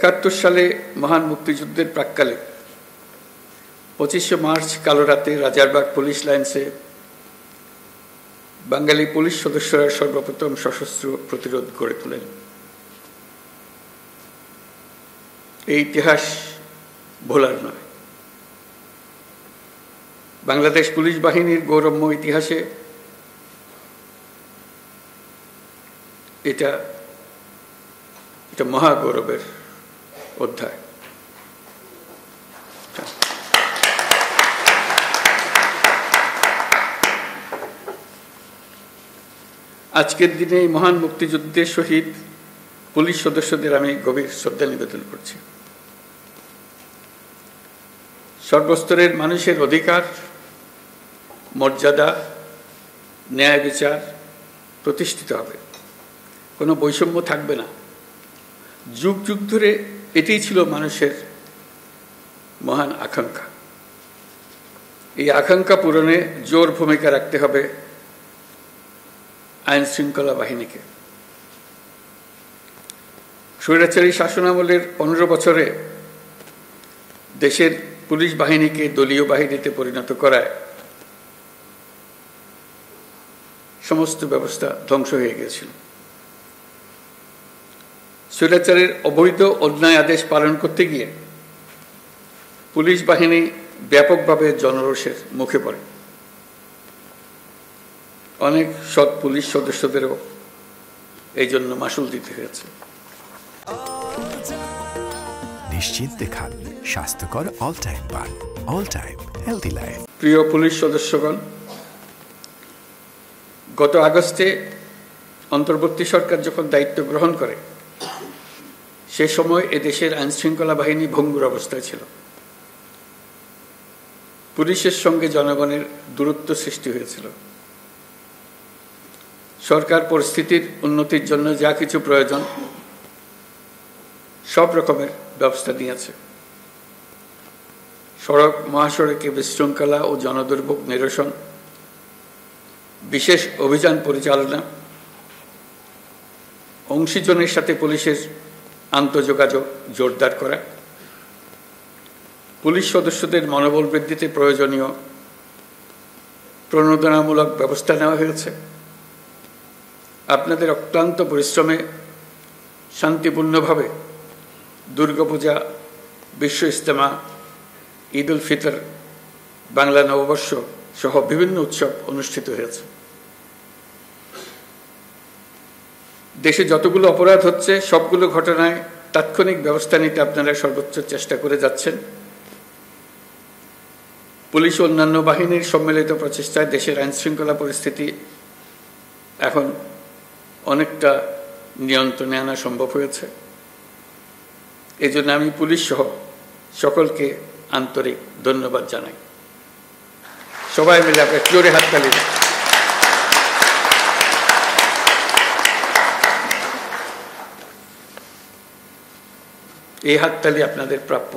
71 সালে মহান মুক্তিযুদ্ধের প্রাক্কালে 25শে মার্চ কালো রাতে রাজারবাগ পুলিশ লাইন্সে বাঙালি পুলিশ সদস্যরা সর্বপ্রথম সশস্ত্র প্রতিরোধ গড়ে তোলেন। এই ইতিহাস ভোলার নয়। বাংলাদেশ পুলিশ বাহিনীর গৌরবময় ইতিহাসে এটা মহাগৌরবের অধ্যায়। আজকের দিনে এই মহান মুক্তিযুদ্ধের শহীদ পুলিশ সদস্যদের আমি গভীর শ্রদ্ধা নিবেদন করছি। সর্বস্তরের মানুষের অধিকার, মর্যাদা, ন্যায় বিচার প্রতিষ্ঠিত হবে, কোনো বৈষম্য থাকবে না। যুগ যুগ ধরে এটাই ছিল মানুষের মহান আকাঙ্ক্ষা। এই আকাঙ্ক্ষা পূরণে জোর ভূমিকা রাখতে হবে আইন শৃঙ্খলা বাহিনীকে। স্বৈরাচারী শাসনামলের 15 বছরে দেশের পুলিশ বাহিনীকে দলীয় বাহিনীতে পরিণত করায় সমস্ত ব্যবস্থা ধ্বংস হয়ে গিয়েছিল। স্বৈরাচারের অবৈধ অন্যায় আদেশ পালন করতে গিয়ে পুলিশ বাহিনী ব্যাপকভাবে জনরোষের মুখে পড়ে। অনেক সৎ পুলিশ সদস্যদেরও এই জন্য মাশুল দিতে হয়েছে। নিশ্চিন্তে খান স্বাস্থ্যকর অল টাইম পান, অল টাইম হেলদি লাইফ। প্রিয় পুলিশ সদস্যগণ, গত আগস্টে অন্তর্বর্তী সরকার যখন দায়িত্ব গ্রহণ করে সে সময় এদেশের আইন শৃঙ্খলা বাহিনী ভঙ্গুর অবস্থায় ছিল। পুলিশের সঙ্গে জনগণের দূরত্ব সৃষ্টি হয়েছিল। সরকার পরিস্থিতির উন্নতির জন্য যা কিছু প্রয়োজন সব রকমের ব্যবস্থা নিয়েছে। সড়ক মহাসড়কে বিশৃঙ্খলা ও জনদুর্ভোগ নিরসন, বিশেষ অভিযান পরিচালনা, অংশীজনের সাথে পুলিশের আন্তঃযোগাযোগ জোরদার করা, পুলিশ সদস্যদের মনোবল বৃদ্ধিতে প্রয়োজনীয় প্রণোদনামূলক ব্যবস্থা নেওয়া হয়েছে। আপনাদের অক্লান্ত পরিশ্রমে শান্তিপূর্ণভাবে দুর্গাপূজা, বিশ্ব ইজতেমা, ঈদ উল ফিতর, বাংলা নববর্ষ সহ বিভিন্ন উৎসব অনুষ্ঠিত হয়েছে। দেশে যতগুলো অপরাধ হচ্ছে সবগুলো ঘটনায় তাৎক্ষণিক ব্যবস্থা নিতে আপনারা সর্বোচ্চ চেষ্টা করে যাচ্ছেন। পুলিশ ও অন্যান্য বাহিনীর সম্মিলিত প্রচেষ্টায় দেশের আইন শৃঙ্খলা পরিস্থিতি এখন অনেকটা নিয়ন্ত্রণে আনা সম্ভব হয়েছে। এই জন্য আমি পুলিশ সহ সকলকে আন্তরিক ধন্যবাদ জানাই। সবাই মিলে আপনার জোরে হাততালি দেন। এই হাততালি আপনাদের প্রাপ্য।